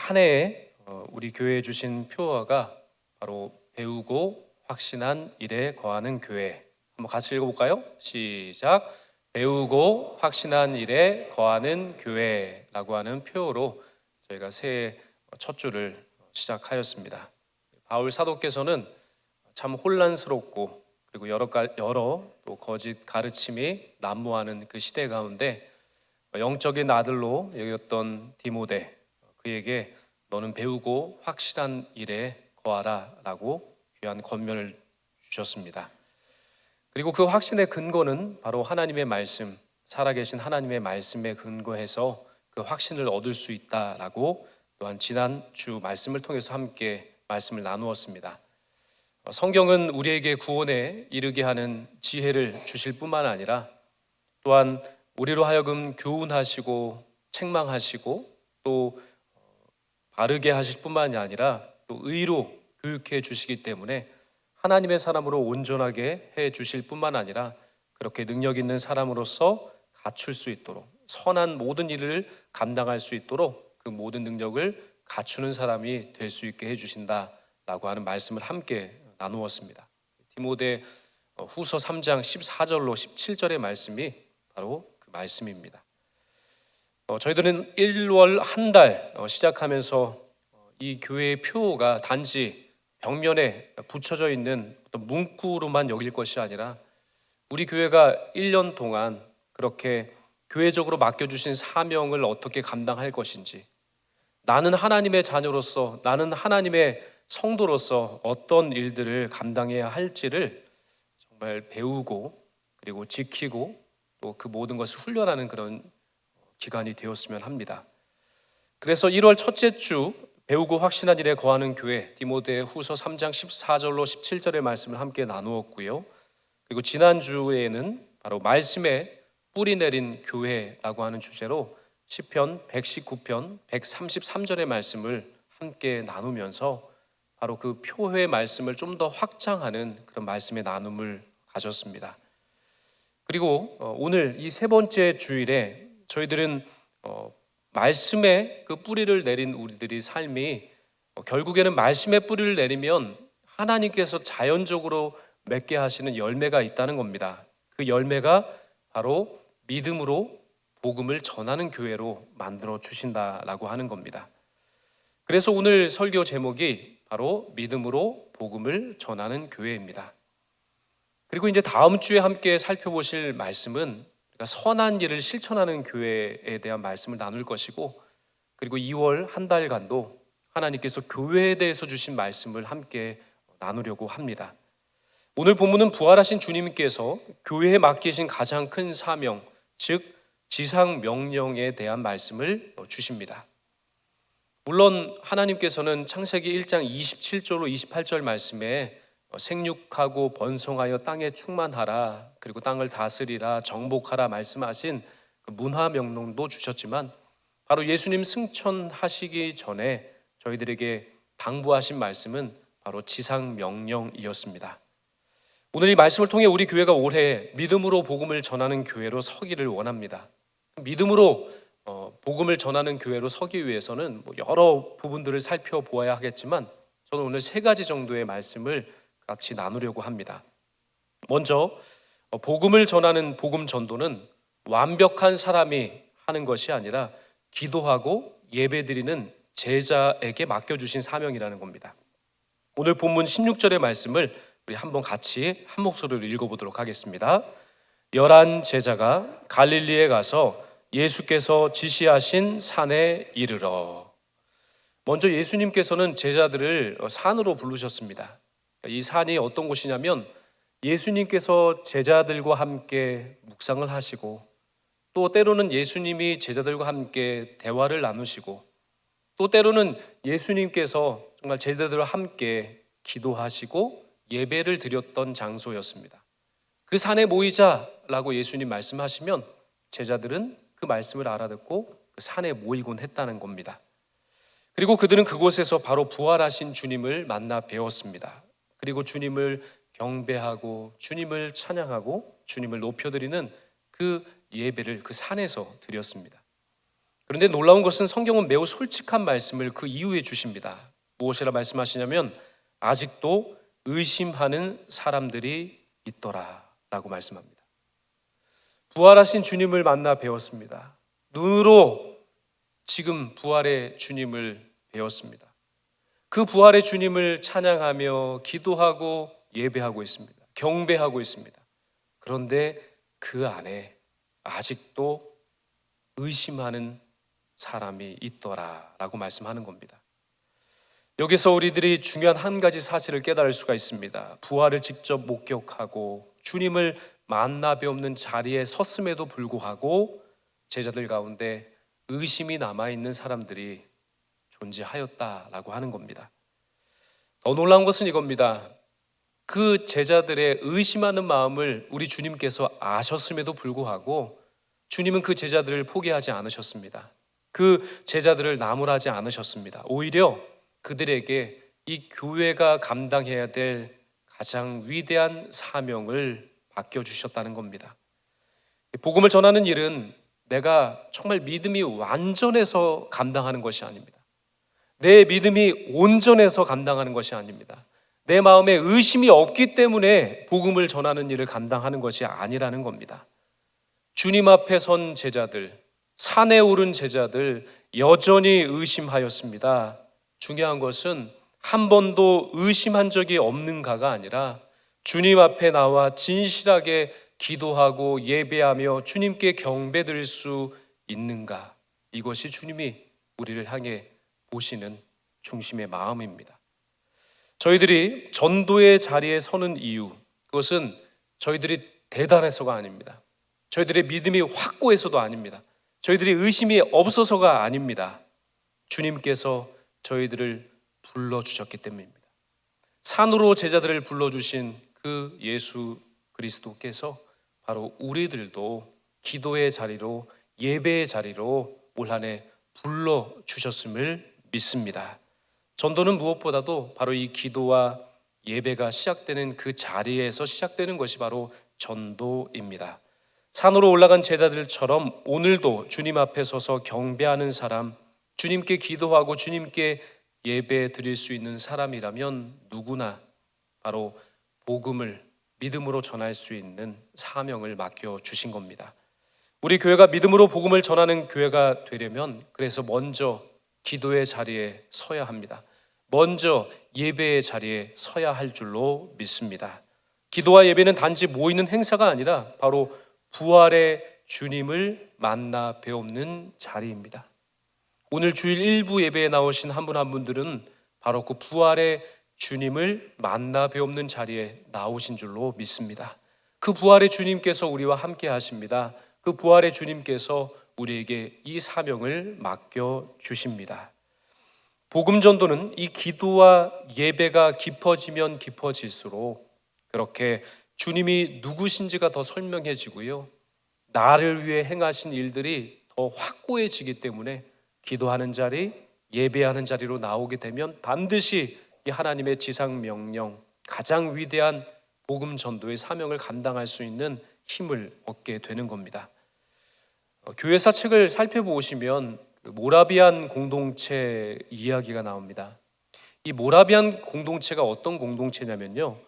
한 해에 우리 교회에 주신 표어가 바로 배우고 확신한 일에 거하는 교회. 한번 같이 읽어볼까요? 시작. 배우고 확신한 일에 거하는 교회라고 하는 표어로 저희가 새해 첫 주를 시작하였습니다. 바울 사도께서는 참 혼란스럽고 그리고 여러 또 거짓 가르침이 난무하는 그 시대 가운데 영적인 아들로 여겼던 디모데, 그에게 너는 배우고 확실한 일에 거하라 라고 귀한 권면을 주셨습니다. 그리고 그 확신의 근거는 바로 하나님의 말씀, 살아계신 하나님의 말씀에 근거해서 그 확신을 얻을 수 있다라고 또한 지난 주 말씀을 통해서 함께 말씀을 나누었습니다. 성경은 우리에게 구원에 이르게 하는 지혜를 주실 뿐만 아니라 또한 우리로 하여금 교훈하시고 책망하시고 또 바르게 하실 뿐만이 아니라 또 의로 교육해 주시기 때문에 하나님의 사람으로 온전하게 해 주실 뿐만 아니라 그렇게 능력 있는 사람으로서 갖출 수 있도록 선한 모든 일을 감당할 수 있도록 그 모든 능력을 갖추는 사람이 될 수 있게 해 주신다라고 하는 말씀을 함께 나누었습니다. 디모데 후서 3장 14절로 17절의 말씀이 바로 그 말씀입니다. 저희들은 1월 한 달 시작하면서 이 교회의 표가 단지 벽면에 붙여져 있는 어떤 문구로만 여길 것이 아니라 우리 교회가 1년 동안 그렇게 교회적으로 맡겨주신 사명을 어떻게 감당할 것인지, 나는 하나님의 자녀로서, 나는 하나님의 성도로서 어떤 일들을 감당해야 할지를 정말 배우고 그리고 지키고 또 그 모든 것을 훈련하는 그런 기간이 되었으면 합니다. 그래서 1월 첫째 주 배우고 확신한 일에 거하는 교회, 디모데 후서 3장 14절로 17절의 말씀을 함께 나누었고요. 그리고 지난주에는 바로 말씀에 뿌리 내린 교회라고 하는 주제로 시편 119편 133절의 말씀을 함께 나누면서 바로 그 표의 말씀을 좀 더 확장하는 그런 말씀의 나눔을 가졌습니다. 그리고 오늘 이 세 번째 주일에 저희들은 말씀에 그 뿌리를 내린 우리들의 삶이 결국에는 말씀에 뿌리를 내리면 하나님께서 자연적으로 맺게 하시는 열매가 있다는 겁니다. 그 열매가 바로 믿음으로 복음을 전하는 교회로 만들어 주신다라고 하는 겁니다. 그래서 오늘 설교 제목이 바로 믿음으로 복음을 전하는 교회입니다. 그리고 이제 다음 주에 함께 살펴보실 말씀은 선한 일을 실천하는 교회에 대한 말씀을 나눌 것이고, 그리고 2월 한 달간도 하나님께서 교회에 대해서 주신 말씀을 함께 나누려고 합니다. 오늘 본문은 부활하신 주님께서 교회에 맡기신 가장 큰 사명, 즉 지상 명령에 대한 말씀을 주십니다. 물론 하나님께서는 창세기 1장 27절로 28절 말씀에 생육하고 번성하여 땅에 충만하라, 그리고 땅을 다스리라, 정복하라 말씀하신 그 문화 명령도 주셨지만 바로 예수님 승천하시기 전에 저희들에게 당부하신 말씀은 바로 지상 명령이었습니다. 오늘 이 말씀을 통해 우리 교회가 올해 믿음으로 복음을 전하는 교회로 서기를 원합니다. 믿음으로 복음을 전하는 교회로 서기 위해서는 여러 부분들을 살펴보아야 하겠지만 저는 오늘 세 가지 정도의 말씀을 같이 나누려고 합니다. 먼저 복음을 전하는 복음 전도는 완벽한 사람이 하는 것이 아니라 기도하고 예배드리는 제자에게 맡겨주신 사명이라는 겁니다. 오늘 본문 16절의 말씀을 우리 한번 같이 한 목소리로 읽어보도록 하겠습니다. 11 제자가 갈릴리에 가서 예수께서 지시하신 산에 이르러. 먼저 예수님께서는 제자들을 산으로 부르셨습니다. 이 산이 어떤 곳이냐면 예수님께서 제자들과 함께 묵상을 하시고 또 때로는 예수님이 제자들과 함께 대화를 나누시고 또 때로는 예수님께서 정말 제자들과 함께 기도하시고 예배를 드렸던 장소였습니다. 그 산에 모이자라고 예수님 말씀하시면 제자들은 그 말씀을 알아듣고 그 산에 모이곤 했다는 겁니다. 그리고 그들은 그곳에서 바로 부활하신 주님을 만나 배웠습니다. 그리고 주님을 경배하고 주님을 찬양하고 주님을 높여드리는 그 예배를 그 산에서 드렸습니다. 그런데 놀라운 것은 성경은 매우 솔직한 말씀을 그 이후에 주십니다. 무엇이라 말씀하시냐면 아직도 의심하는 사람들이 있더라 라고 말씀합니다. 부활하신 주님을 만나 배웠습니다. 눈으로 지금 부활의 주님을 배웠습니다. 그 부활의 주님을 찬양하며 기도하고 예배하고 있습니다. 경배하고 있습니다. 그런데 그 안에 아직도 의심하는 사람이 있더라라고 말씀하는 겁니다. 여기서 우리들이 중요한 한 가지 사실을 깨달을 수가 있습니다. 부활을 직접 목격하고 주님을 만나 뵈없는 자리에 섰음에도 불구하고 제자들 가운데 의심이 남아있는 사람들이 존재하였다라고 하는 겁니다. 더 놀라운 것은 이겁니다. 그 제자들의 의심하는 마음을 우리 주님께서 아셨음에도 불구하고 주님은 그 제자들을 포기하지 않으셨습니다. 그 제자들을 나무라지 않으셨습니다. 오히려 그들에게 이 교회가 감당해야 될 가장 위대한 사명을 맡겨주셨다는 겁니다. 복음을 전하는 일은 내가 정말 믿음이 완전해서 감당하는 것이 아닙니다. 내 믿음이 온전해서 감당하는 것이 아닙니다. 내 마음에 의심이 없기 때문에 복음을 전하는 일을 감당하는 것이 아니라는 겁니다. 주님 앞에 선 제자들, 산에 오른 제자들 여전히 의심하였습니다. 중요한 것은 한 번도 의심한 적이 없는가가 아니라 주님 앞에 나와 진실하게 기도하고 예배하며 주님께 경배드릴 수 있는가? 이것이 주님이 우리를 향해 보시는 중심의 마음입니다. 저희들이 전도의 자리에 서는 이유, 그것은 저희들이 대단해서가 아닙니다. 저희들의 믿음이 확고해서도 아닙니다. 저희들이 의심이 없어서가 아닙니다. 주님께서 저희들을 불러주셨기 때문입니다. 산으로 제자들을 불러주신 그 예수 그리스도께서 바로 우리들도 기도의 자리로, 예배의 자리로 올 한 해 불러주셨음을 믿습니다. 전도는 무엇보다도 바로 이 기도와 예배가 시작되는 그 자리에서 시작되는 것이 바로 전도입니다. 산으로 올라간 제자들처럼 오늘도 주님 앞에 서서 경배하는 사람, 주님께 기도하고 주님께 예배 드릴 수 있는 사람이라면 누구나 바로 복음을 믿음으로 전할 수 있는 사명을 맡겨주신 겁니다. 우리 교회가 믿음으로 복음을 전하는 교회가 되려면 그래서 먼저 기도의 자리에 서야 합니다. 먼저 예배의 자리에 서야 할 줄로 믿습니다. 기도와 예배는 단지 모이는 행사가 아니라 바로 부활의 주님을 만나 뵈옵는 자리입니다. 오늘 주일 일부 예배에 나오신 한 분 한 분들은 바로 그 부활의 주님을 만나 뵈옵는 자리에 나오신 줄로 믿습니다. 그 부활의 주님께서 우리와 함께 하십니다. 그 부활의 주님께서 우리에게 이 사명을 맡겨 주십니다. 복음 전도는 이 기도와 예배가 깊어지면 깊어질수록 그렇게 주님이 누구신지가 더 설명해지고요. 나를 위해 행하신 일들이 더 확고해지기 때문에 기도하는 자리, 예배하는 자리로 나오게 되면 반드시 이 하나님의 지상 명령, 가장 위대한 복음 전도의 사명을 감당할 수 있는 힘을 얻게 되는 겁니다. 교회사 책을 살펴보시면 모라비안 공동체 이야기가 나옵니다. 이 모라비안 공동체가 어떤 공동체냐면요,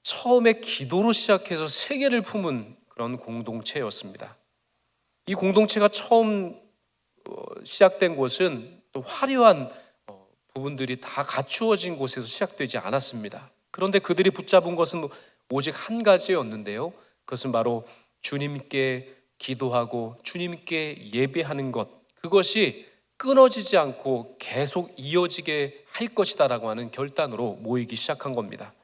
처음에 기도로 시작해서 세계를 품은 그런 공동체였습니다. 이 공동체가 처음 시작된 곳은 또 화려한 부분들이 다 갖추어진 곳에서 시작되지 않았습니다. 그런데 그들이 붙잡은 것은 오직 한 가지였는데요, 그것은 바로 주님께 기도하고 주님께 예배하는 것, 그것이 끊어지지 않고 계속 이어지게 할 것이다라고 하는 결단으로 모이기 시작한 겁니다.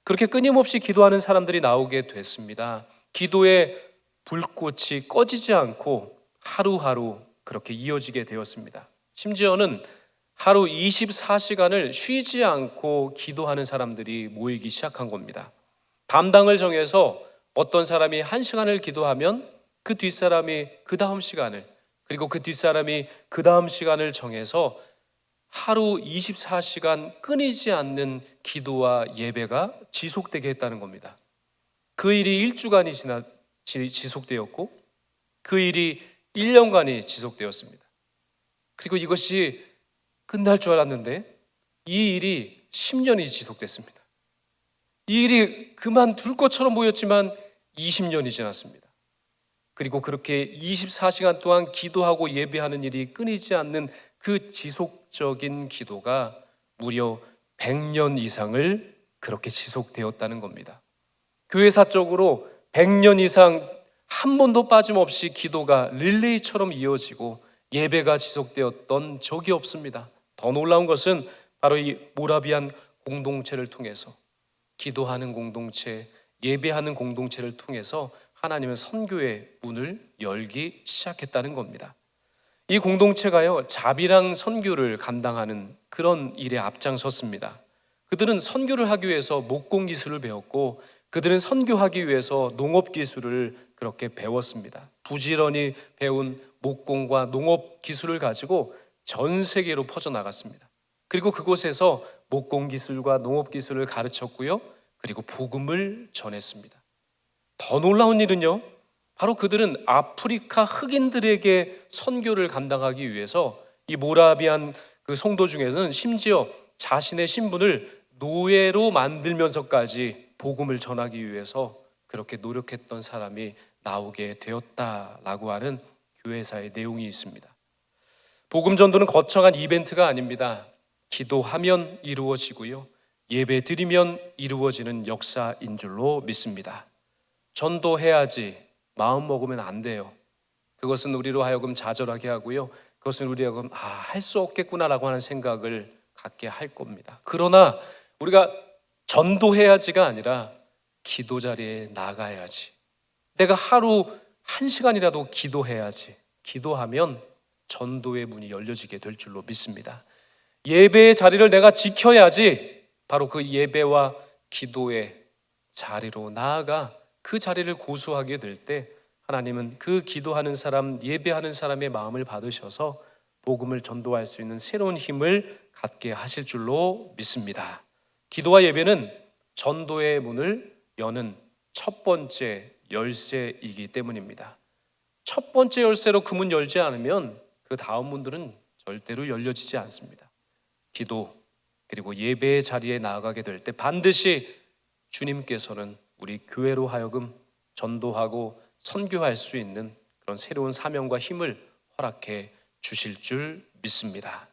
그렇게 끊임없이 기도하는 사람들이 나오게 됐습니다. 기도의 불꽃이 꺼지지 않고 하루하루 그렇게 이어지게 되었습니다. 심지어는 하루 24시간을 쉬지 않고 기도하는 사람들이 모이기 시작한 겁니다. 담당을 정해서 어떤 사람이 1시간을 기도하면 그 뒷사람이 그 다음 시간을, 그리고 그 뒷사람이 그 다음 시간을 정해서 하루 24시간 끊이지 않는 기도와 예배가 지속되게 했다는 겁니다. 그 일이 1주간이 지속되었고 그 일이 1년간이 지속되었습니다. 그리고 이것이 끝날 줄 알았는데 이 일이 10년이 지속됐습니다. 이 일이 그만둘 것처럼 보였지만 20년이 지났습니다. 그리고 그렇게 24시간 동안 기도하고 예배하는 일이 끊이지 않는 그 지속적인 기도가 무려 100년 이상을 그렇게 지속되었다는 겁니다. 교회사적으로 100년 이상 한 번도 빠짐없이 기도가 릴레이처럼 이어지고 예배가 지속되었던 적이 없습니다. 더 놀라운 것은 바로 이 모라비안 공동체를 통해서 기도하는 공동체, 예배하는 공동체를 통해서 하나님은 선교의 문을 열기 시작했다는 겁니다. 이 공동체가요, 자비랑 선교를 감당하는 그런 일에 앞장섰습니다. 그들은 선교를 하기 위해서 목공 기술을 배웠고 그들은 선교하기 위해서 농업 기술을 그렇게 배웠습니다. 부지런히 배운 목공과 농업 기술을 가지고 전 세계로 퍼져나갔습니다. 그리고 그곳에서 목공 기술과 농업 기술을 가르쳤고요. 그리고 복음을 전했습니다. 더 놀라운 일은요, 바로 그들은 아프리카 흑인들에게 선교를 감당하기 위해서 이 모라비안 그 성도 중에서는 심지어 자신의 신분을 노예로 만들면서까지 복음을 전하기 위해서 그렇게 노력했던 사람이 나오게 되었다라고 하는 교회사의 내용이 있습니다. 복음 전도는 거창한 이벤트가 아닙니다. 기도하면 이루어지고요, 예배 드리면 이루어지는 역사인 줄로 믿습니다. 전도해야지 마음 먹으면 안 돼요. 그것은 우리로 하여금 좌절하게 하고요, 그것은 우리로 하여금 할 수 없겠구나라고 하는 생각을 갖게 할 겁니다. 그러나 우리가 전도해야지가 아니라 기도 자리에 나가야지, 내가 하루 1시간이라도 기도해야지, 기도하면 전도의 문이 열려지게 될 줄로 믿습니다. 예배의 자리를 내가 지켜야지 바로 그 예배와 기도의 자리로 나아가 그 자리를 고수하게 될 때 하나님은 그 기도하는 사람, 예배하는 사람의 마음을 받으셔서 복음을 전도할 수 있는 새로운 힘을 갖게 하실 줄로 믿습니다. 기도와 예배는 전도의 문을 여는 첫 번째 열쇠이기 때문입니다. 첫 번째 열쇠로 그 문 열지 않으면 그 다음 문들은 절대로 열려지지 않습니다. 기도 그리고 예배의 자리에 나아가게 될 때 반드시 주님께서는 우리 교회로 하여금 전도하고 선교할 수 있는 그런 새로운 사명과 힘을 허락해 주실 줄 믿습니다.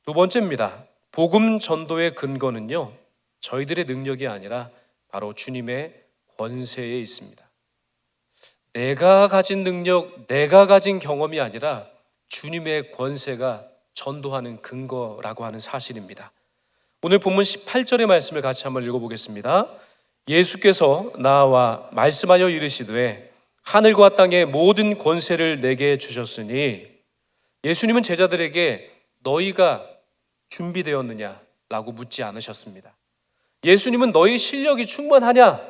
두 번째입니다. 복음 전도의 근거는요, 저희들의 능력이 아니라 바로 주님의 권세에 있습니다. 내가 가진 능력, 내가 가진 경험이 아니라 주님의 권세가 전도하는 근거라고 하는 사실입니다. 오늘 본문 18절의 말씀을 같이 한번 읽어보겠습니다. 예수께서 나와 말씀하여 이르시되 하늘과 땅의 모든 권세를 내게 주셨으니, 예수님은 제자들에게 너희가 준비되었느냐라고 묻지 않으셨습니다. 예수님은 너희 실력이 충만하냐,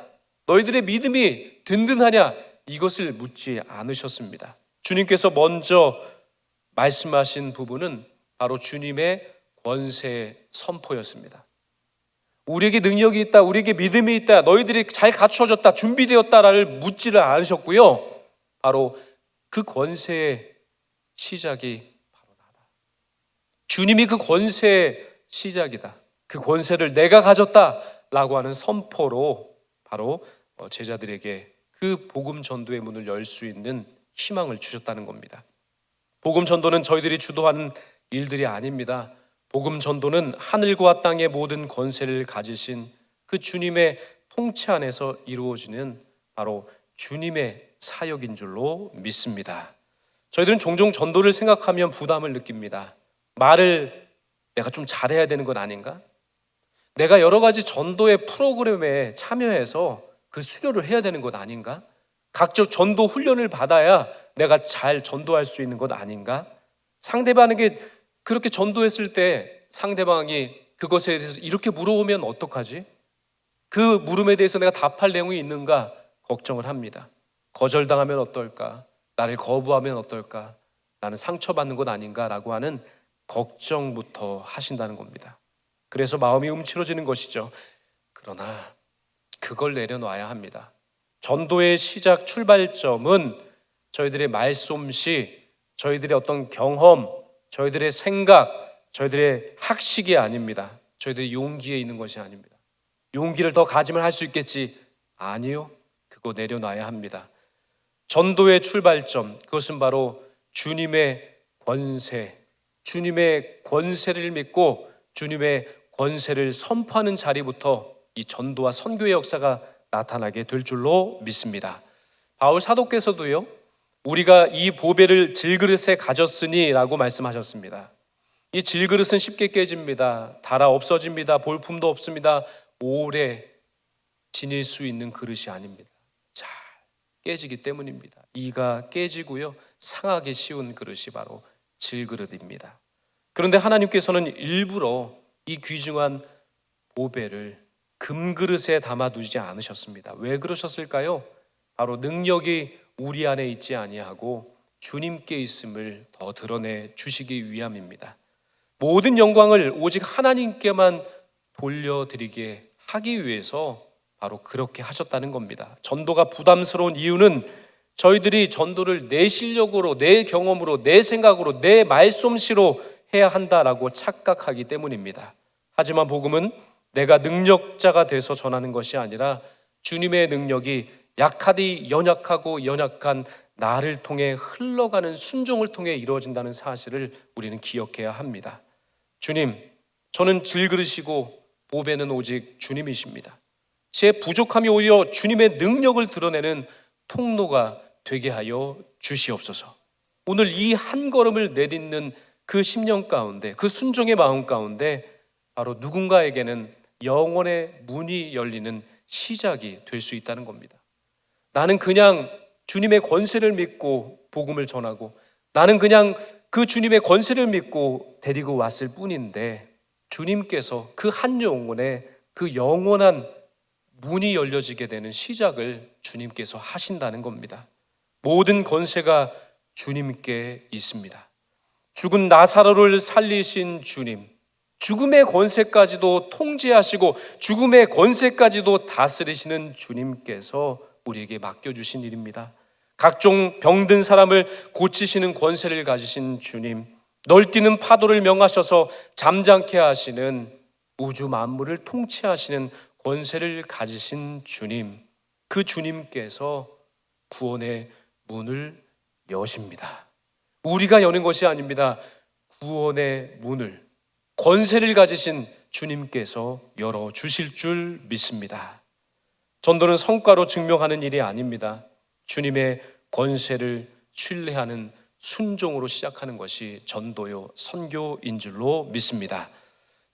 너희들의 믿음이 든든하냐, 이것을 묻지 않으셨습니다. 주님께서 먼저 말씀하신 부분은 바로 주님의 권세의 선포였습니다. 우리에게 능력이 있다, 우리에게 믿음이 있다, 너희들이 잘 갖추어졌다, 준비되었다를 묻지를 않으셨고요, 바로 그 권세의 시작이 바로 나다. 주님이 그 권세의 시작이다, 그 권세를 내가 가졌다라고 하는 선포로 바로 제자들에게 그 복음 전도의 문을 열 수 있는 희망을 주셨다는 겁니다. 복음 전도는 저희들이 주도하는 일들이 아닙니다. 복음 전도는 하늘과 땅의 모든 권세를 가지신 그 주님의 통치 안에서 이루어지는 바로 주님의 사역인 줄로 믿습니다. 저희들은 종종 전도를 생각하면 부담을 느낍니다. 말을 내가 좀 잘해야 되는 건 아닌가? 내가 여러 가지 전도의 프로그램에 참여해서 그 수료를 해야 되는 것 아닌가? 각종 전도 훈련을 받아야 내가 잘 전도할 수 있는 것 아닌가? 상대방에게 그렇게 전도했을 때 상대방이 그것에 대해서 이렇게 물어보면 어떡하지? 그 물음에 대해서 내가 답할 내용이 있는가 걱정을 합니다. 거절당하면 어떨까? 나를 거부하면 어떨까? 나는 상처받는 것 아닌가라고 하는 걱정부터 하신다는 겁니다. 그래서 마음이 움츠러지는 것이죠. 그러나 그걸 내려놔야 합니다. 전도의 시작 출발점은 저희들의 말솜씨, 저희들의 어떤 경험, 저희들의 생각, 저희들의 학식이 아닙니다. 저희들의 용기에 있는 것이 아닙니다. 용기를 더 가지면 할 수 있겠지. 아니요. 그거 내려놔야 합니다. 전도의 출발점, 그것은 바로 주님의 권세, 주님의 권세를 믿고 주님의 권세를 선포하는 자리부터 이 전도와 선교의 역사가 나타나게 될 줄로 믿습니다. 바울 사도께서도요, 우리가 이 보배를 질그릇에 가졌으니 라고 말씀하셨습니다. 이 질그릇은 쉽게 깨집니다. 닳아 없어집니다. 볼품도 없습니다. 오래 지닐 수 있는 그릇이 아닙니다. 잘 깨지기 때문입니다. 이가 깨지고요, 상하기 쉬운 그릇이 바로 질그릇입니다. 그런데 하나님께서는 일부러 이 귀중한 보배를 금그릇에 담아두지 않으셨습니다. 왜 그러셨을까요? 바로 능력이 우리 안에 있지 아니하고 주님께 있음을 더 드러내 주시기 위함입니다. 모든 영광을 오직 하나님께만 돌려드리게 하기 위해서 바로 그렇게 하셨다는 겁니다. 전도가 부담스러운 이유는 저희들이 전도를 내 실력으로, 내 경험으로, 내 생각으로, 내 말솜씨로 해야 한다라고 착각하기 때문입니다. 하지만 복음은 내가 능력자가 돼서 전하는 것이 아니라 주님의 능력이 약하디 연약하고 연약한 나를 통해 흘러가는 순종을 통해 이루어진다는 사실을 우리는 기억해야 합니다. 주님, 저는 질그릇이고 보배는 오직 주님이십니다. 제 부족함이 오히려 주님의 능력을 드러내는 통로가 되게 하여 주시옵소서. 오늘 이 한 걸음을 내딛는 그 심령 가운데, 그 순종의 마음 가운데 바로 누군가에게는 영혼의 문이 열리는 시작이 될 수 있다는 겁니다. 나는 그냥 주님의 권세를 믿고 복음을 전하고, 나는 그냥 그 주님의 권세를 믿고 데리고 왔을 뿐인데, 주님께서 그 한 영혼에 그 영원한 문이 열려지게 되는 시작을 주님께서 하신다는 겁니다. 모든 권세가 주님께 있습니다. 죽은 나사로를 살리신 주님, 죽음의 권세까지도 통제하시고 죽음의 권세까지도 다스리시는 주님께서 우리에게 맡겨주신 일입니다. 각종 병든 사람을 고치시는 권세를 가지신 주님, 널뛰는 파도를 명하셔서 잠잠케 하시는, 우주 만물을 통치하시는 권세를 가지신 주님, 그 주님께서 구원의 문을 여십니다. 우리가 여는 것이 아닙니다. 구원의 문을 권세를 가지신 주님께서 열어주실 줄 믿습니다. 전도는 성과로 증명하는 일이 아닙니다. 주님의 권세를 신뢰하는 순종으로 시작하는 것이 전도요 선교인 줄로 믿습니다.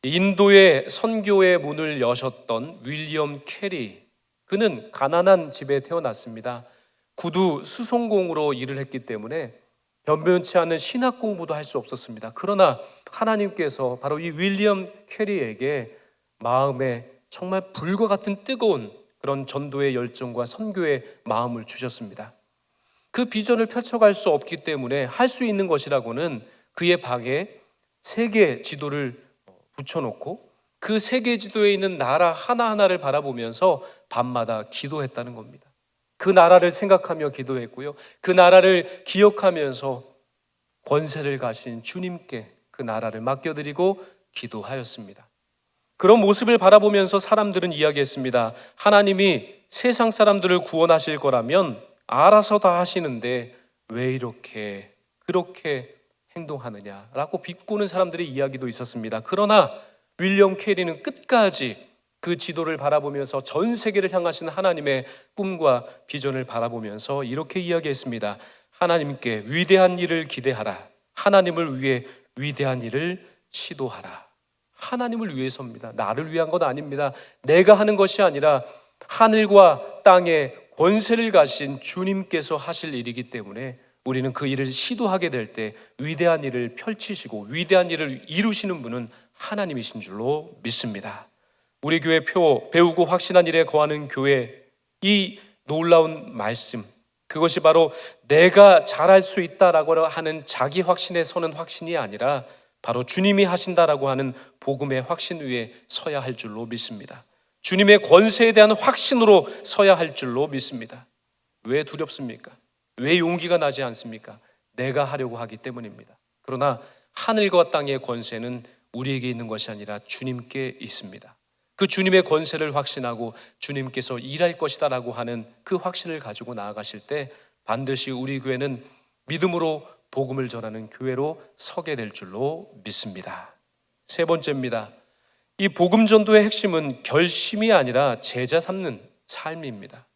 인도의 선교의 문을 여셨던 윌리엄 캐리, 그는 가난한 집에 태어났습니다. 구두 수송공으로 일을 했기 때문에 변변치 않은 신학 공부도 할 수 없었습니다. 그러나 하나님께서 바로 이 윌리엄 캐리에게 마음에 정말 불과 같은 뜨거운 그런 전도의 열정과 선교의 마음을 주셨습니다. 그 비전을 펼쳐갈 수 없기 때문에 할 수 있는 것이라고는 그의 방에 세계 지도를 붙여놓고 그 세계 지도에 있는 나라 하나하나를 바라보면서 밤마다 기도했다는 겁니다. 그 나라를 생각하며 기도했고요, 그 나라를 기억하면서 권세를 가신 주님께 그 나라를 맡겨드리고 기도하였습니다. 그런 모습을 바라보면서 사람들은 이야기했습니다. 하나님이 세상 사람들을 구원하실 거라면 알아서 다 하시는데 왜 이렇게 그렇게 행동하느냐라고 비꼬는 사람들의 이야기도 있었습니다. 그러나 윌리엄 캐리는 끝까지 그 지도를 바라보면서 전 세계를 향하신 하나님의 꿈과 비전을 바라보면서 이렇게 이야기했습니다. 하나님께 위대한 일을 기대하라. 하나님을 위해 위대한 일을 시도하라. 하나님을 위해서입니다. 나를 위한 건 아닙니다. 내가 하는 것이 아니라 하늘과 땅에 권세를 가신 주님께서 하실 일이기 때문에 우리는 그 일을 시도하게 될 때 위대한 일을 펼치시고 위대한 일을 이루시는 분은 하나님이신 줄로 믿습니다. 우리 교회 표 배우고 확신한 일에 거하는 교회, 이 놀라운 말씀, 그것이 바로 내가 잘할 수 있다라고 하는 자기 확신에 서는 확신이 아니라 바로 주님이 하신다라고 하는 복음의 확신 위에 서야 할 줄로 믿습니다. 주님의 권세에 대한 확신으로 서야 할 줄로 믿습니다. 왜 두렵습니까? 왜 용기가 나지 않습니까? 내가 하려고 하기 때문입니다. 그러나 하늘과 땅의 권세는 우리에게 있는 것이 아니라 주님께 있습니다. 그 주님의 권세를 확신하고 주님께서 일할 것이다 라고 하는 그 확신을 가지고 나아가실 때 반드시 우리 교회는 믿음으로 복음을 전하는 교회로 서게 될 줄로 믿습니다. 세 번째입니다. 이 복음 전도의 핵심은 결심이 아니라 제자 삼는 삶입니다.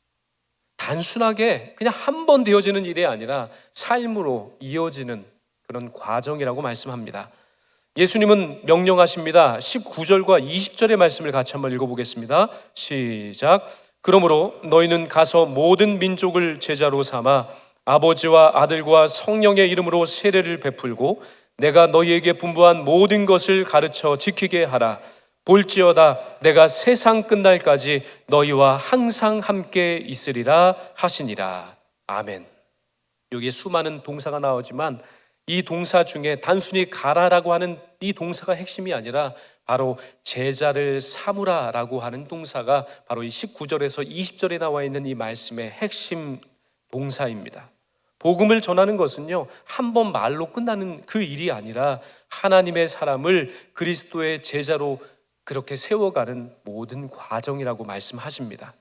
단순하게 그냥 한 번 되어지는 일이 아니라 삶으로 이어지는 그런 과정이라고 말씀합니다. 예수님은 명령하십니다. 19절과 20절의 말씀을 같이 한번 읽어보겠습니다. 시작. 그러므로 너희는 가서 모든 민족을 제자로 삼아 아버지와 아들과 성령의 이름으로 세례를 베풀고 내가 너희에게 분부한 모든 것을 가르쳐 지키게 하라. 볼지어다 내가 세상 끝날까지 너희와 항상 함께 있으리라 하시니라. 아멘. 여기에 수많은 동사가 나오지만 이 동사 중에 단순히 가라라고 하는 이 동사가 핵심이 아니라 바로 제자를 삼으라라고 하는 동사가 바로 이 19절에서 20절에 나와 있는 이 말씀의 핵심 동사입니다. 복음을 전하는 것은요, 한 번 말로 끝나는 그 일이 아니라 하나님의 사람을 그리스도의 제자로 그렇게 세워가는 모든 과정이라고 말씀하십니다.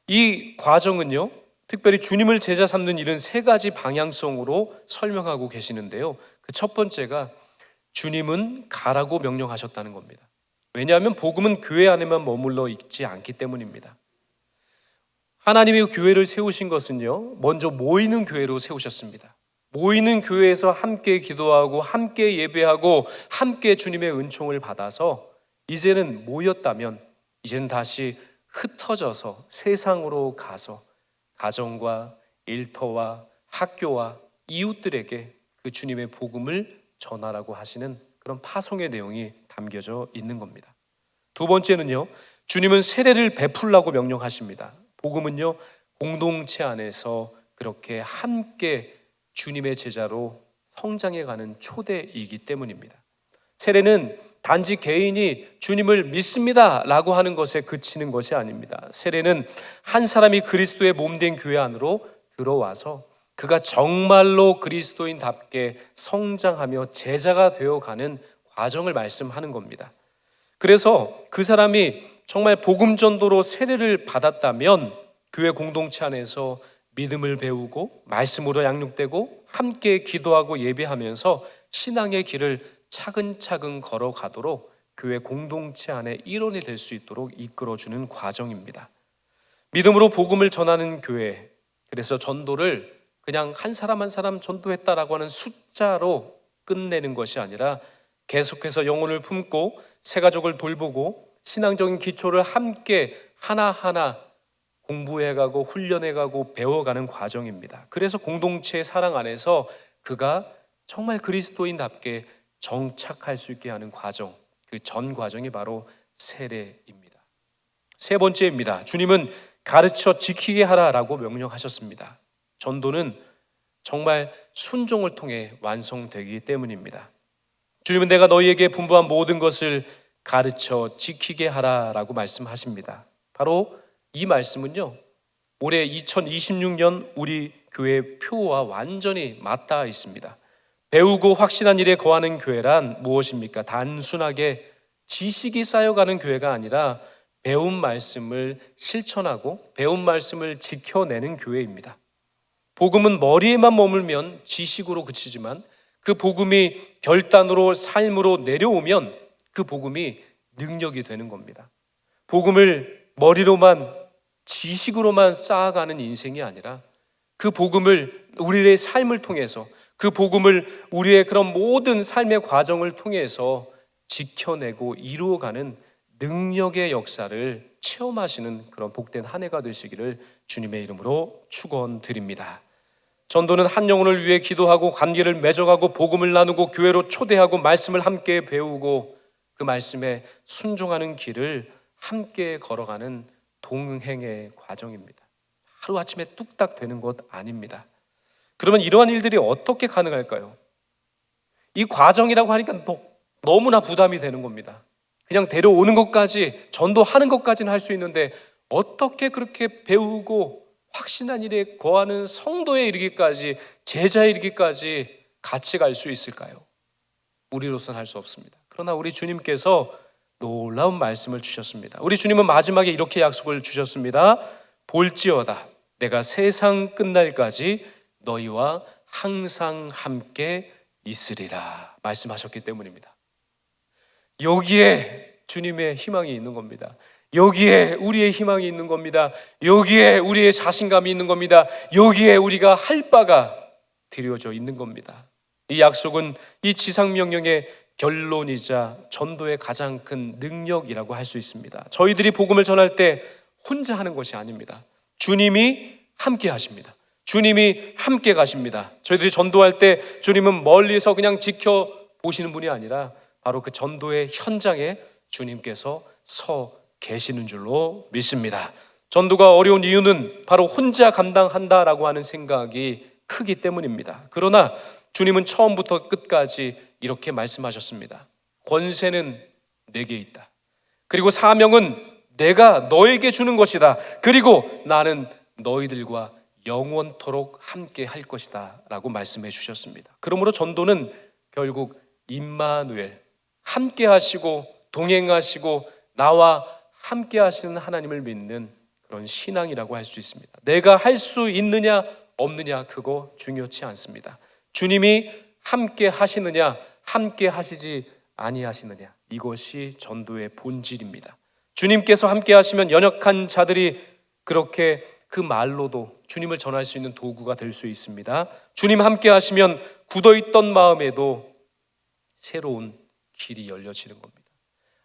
이 과정은요, 특별히 주님을 제자 삼는 일은 세 가지 방향성으로 설명하고 계시는데요. 그 첫 번째가 주님은 가라고 명령하셨다는 겁니다. 왜냐하면 복음은 교회 안에만 머물러 있지 않기 때문입니다. 하나님이 교회를 세우신 것은요, 먼저 모이는 교회로 세우셨습니다. 모이는 교회에서 함께 기도하고 함께 예배하고 함께 주님의 은총을 받아서 이제는 모였다면 이제는 다시 흩어져서 세상으로 가서 가정과 일터와 학교와 이웃들에게 그 주님의 복음을 전하라고 하시는 그런 파송의 내용이 담겨져 있는 겁니다. 두 번째는요, 주님은 세례를 베풀라고 명령하십니다. 복음은요, 공동체 안에서 그렇게 함께 주님의 제자로 성장해가는 초대이기 때문입니다. 세례는 단지 개인이 주님을 믿습니다 라고 하는 것에 그치는 것이 아닙니다. 세례는 한 사람이 그리스도의 몸된 교회 안으로 들어와서 그가 정말로 그리스도인답게 성장하며 제자가 되어가는 과정을 말씀하는 겁니다. 그래서 그 사람이 정말 복음 전도로 세례를 받았다면 교회 공동체 안에서 믿음을 배우고 말씀으로 양육되고 함께 기도하고 예배하면서 신앙의 길을 차근차근 걸어가도록 교회 공동체 안에 일원이 될 수 있도록 이끌어주는 과정입니다. 믿음으로 복음을 전하는 교회, 그래서 전도를 그냥 한 사람 한 사람 전도했다라고 하는 숫자로 끝내는 것이 아니라 계속해서 영혼을 품고 새 가족을 돌보고 신앙적인 기초를 함께 하나하나 공부해가고 훈련해가고 배워가는 과정입니다. 그래서 공동체의 사랑 안에서 그가 정말 그리스도인답게 정착할 수 있게 하는 과정, 그 전 과정이 바로 세례입니다. 세 번째입니다. 주님은 가르쳐 지키게 하라라고 명령하셨습니다. 전도는 정말 순종을 통해 완성되기 때문입니다. 주님은 내가 너희에게 분부한 모든 것을 가르쳐 지키게 하라라고 말씀하십니다. 바로 이 말씀은요, 올해 2026년 우리 교회 표와 완전히 맞닿아 있습니다. 배우고 확신한 일에 거하는 교회란 무엇입니까? 단순하게 지식이 쌓여가는 교회가 아니라 배운 말씀을 실천하고 배운 말씀을 지켜내는 교회입니다. 복음은 머리에만 머물면 지식으로 그치지만 그 복음이 결단으로 삶으로 내려오면 그 복음이 능력이 되는 겁니다. 복음을 머리로만 지식으로만 쌓아가는 인생이 아니라 그 복음을 우리의 삶을 통해서 그 복음을 우리의 그런 모든 삶의 과정을 통해서 지켜내고 이루어가는 능력의 역사를 체험하시는 그런 복된 한 해가 되시기를 주님의 이름으로 축원드립니다. 전도는 한 영혼을 위해 기도하고 관계를 맺어가고 복음을 나누고 교회로 초대하고 말씀을 함께 배우고 그 말씀에 순종하는 길을 함께 걸어가는 동행의 과정입니다. 하루아침에 뚝딱 되는 것 아닙니다. 그러면 이러한 일들이 어떻게 가능할까요? 이 과정이라고 하니까 너무나 부담이 되는 겁니다. 그냥 데려오는 것까지, 전도하는 것까지는 할 수 있는데 어떻게 그렇게 배우고 확신한 일에 거하는 성도에 이르기까지, 제자에 이르기까지 같이 갈 수 있을까요? 우리로서는 할 수 없습니다. 그러나 우리 주님께서 놀라운 말씀을 주셨습니다. 우리 주님은 마지막에 이렇게 약속을 주셨습니다. 볼지어다 내가 세상 끝날까지 너희와 항상 함께 있으리라 말씀하셨기 때문입니다. 여기에 주님의 희망이 있는 겁니다. 여기에 우리의 희망이 있는 겁니다. 여기에 우리의 자신감이 있는 겁니다. 여기에 우리가 할 바가 드려져 있는 겁니다. 이 약속은 이 지상명령의 결론이자 전도의 가장 큰 능력이라고 할 수 있습니다. 저희들이 복음을 전할 때 혼자 하는 것이 아닙니다. 주님이 함께 하십니다. 주님이 함께 가십니다. 저희들이 전도할 때 주님은 멀리서 그냥 지켜보시는 분이 아니라 바로 그 전도의 현장에 주님께서 서 계시는 줄로 믿습니다. 전도가 어려운 이유는 바로 혼자 감당한다라고 하는 생각이 크기 때문입니다. 그러나 주님은 처음부터 끝까지 이렇게 말씀하셨습니다. 권세는 내게 있다. 그리고 사명은 내가 너에게 주는 것이다. 그리고 나는 너희들과 영원토록 함께 할 것이다 라고 말씀해 주셨습니다. 그러므로 전도는 결국 임마누엘, 함께 하시고 동행하시고 나와 함께 하시는 하나님을 믿는 그런 신앙이라고 할 수 있습니다. 내가 할 수 있느냐 없느냐 그거 중요치 않습니다. 주님이 함께 하시느냐 함께 하시지 아니하시느냐 이것이 전도의 본질입니다. 주님께서 함께 하시면 연약한 자들이 그렇게 그 말로도 주님을 전할 수 있는 도구가 될 수 있습니다. 주님 함께 하시면 굳어있던 마음에도 새로운 길이 열려지는 겁니다.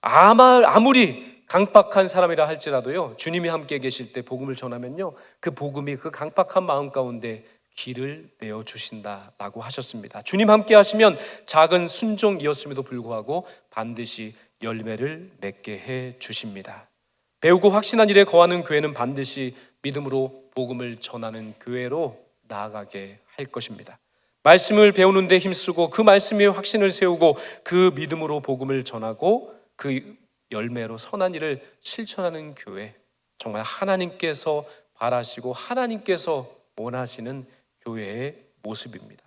아무리 강팍한 사람이라 할지라도요, 주님이 함께 계실 때 복음을 전하면요, 그 복음이 그 강팍한 마음 가운데 길을 내어주신다라고 하셨습니다. 주님 함께 하시면 작은 순종이었음에도 불구하고 반드시 열매를 맺게 해 주십니다. 배우고 확신한 일에 거하는 교회는 반드시 믿음으로 복음을 전하는 교회로 나아가게 할 것입니다. 말씀을 배우는 데 힘쓰고 그 말씀에 확신을 세우고 그 믿음으로 복음을 전하고 그 열매로 선한 일을 실천하는 교회, 정말 하나님께서 바라시고 하나님께서 원하시는 교회의 모습입니다.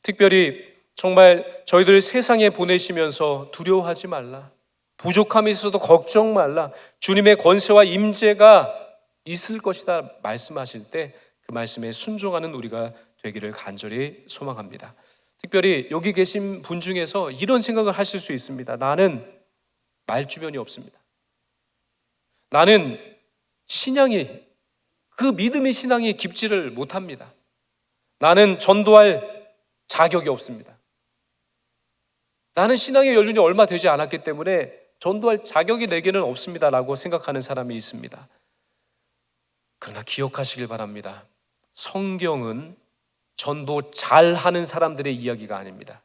특별히 정말 저희들 세상에 보내시면서 두려워하지 말라, 부족함이 있어도 걱정 말라, 주님의 권세와 임재가 있을 것이다 말씀하실 때 그 말씀에 순종하는 우리가 되기를 간절히 소망합니다. 특별히 여기 계신 분 중에서 이런 생각을 하실 수 있습니다. 나는 말주변이 없습니다. 나는 그 믿음의 신앙이 깊지를 못합니다. 나는 전도할 자격이 없습니다. 나는 신앙의 연륜이 얼마 되지 않았기 때문에 전도할 자격이 내게는 없습니다 라고 생각하는 사람이 있습니다. 그러나 기억하시길 바랍니다. 성경은 전도 잘하는 사람들의 이야기가 아닙니다.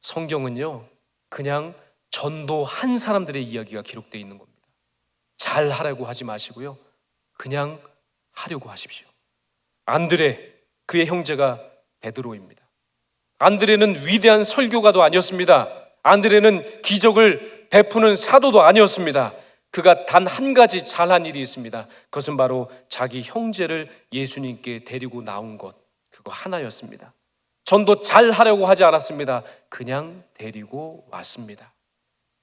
성경은요, 그냥 전도한 사람들의 이야기가 기록되어 있는 겁니다. 잘하라고 하지 마시고요, 그냥 하려고 하십시오. 안드레, 그의 형제가 베드로입니다. 안드레는 위대한 설교가도 아니었습니다. 안드레는 기적을 베푸는 사도도 아니었습니다. 그가 단 한 가지 잘한 일이 있습니다. 그것은 바로 자기 형제를 예수님께 데리고 나온 것, 그거 하나였습니다. 전도 잘하려고 하지 않았습니다. 그냥 데리고 왔습니다.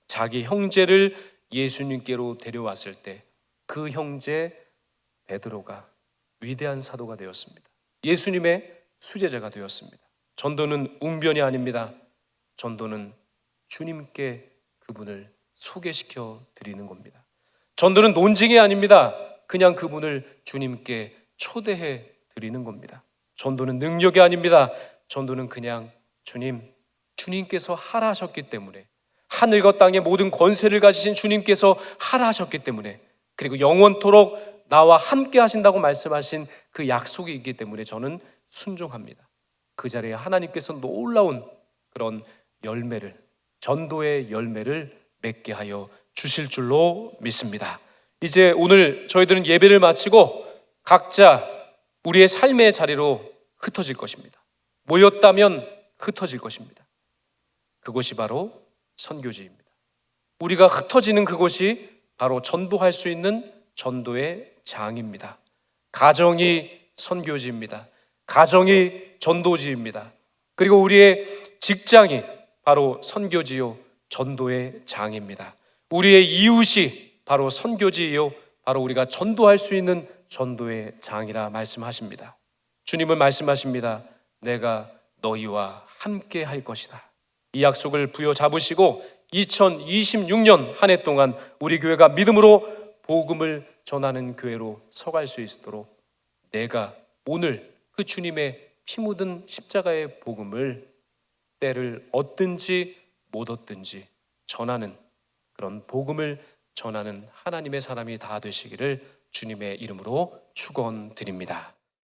자기 형제를 예수님께로 데려왔을 때 그 형제 베드로가 위대한 사도가 되었습니다. 예수님의 수제자가 되었습니다. 전도는 웅변이 아닙니다. 전도는 주님께 그분을 소개시켜 드리는 겁니다. 전도는 논쟁이 아닙니다. 그냥 그분을 주님께 초대해 드리는 겁니다. 전도는 능력이 아닙니다. 전도는 그냥 주님께서 하라 하셨기 때문에, 하늘과 땅의 모든 권세를 가지신 주님께서 하라 하셨기 때문에, 그리고 영원토록 나와 함께 하신다고 말씀하신 그 약속이 있기 때문에 저는 순종합니다. 그 자리에 하나님께서 놀라운 그런 열매를, 전도의 열매를 맺게 하여 주실 줄로 믿습니다. 이제 오늘 저희들은 예배를 마치고 각자 우리의 삶의 자리로 흩어질 것입니다. 모였다면 흩어질 것입니다. 그곳이 바로 선교지입니다. 우리가 흩어지는 그곳이 바로 전도할 수 있는 전도의 장입니다. 가정이 선교지입니다. 가정이 전도지입니다. 그리고 우리의 직장이 바로 선교지요 전도의 장입니다. 우리의 이웃이 바로 선교지요 바로 우리가 전도할 수 있는 전도의 장이라 말씀하십니다. 주님은 말씀하십니다. 내가 너희와 함께 할 것이다. 이 약속을 부여잡으시고 2026년 한 해 동안 우리 교회가 믿음으로 복음을 전하는 교회로 서갈 수 있도록 내가 오늘 그 주님의 피 묻은 십자가의 복음을 때를 얻든지 못 얻든지 전하는 그런 복음을 전하는 하나님의 사람이 다 되시기를 주님의 이름으로 축원드립니다.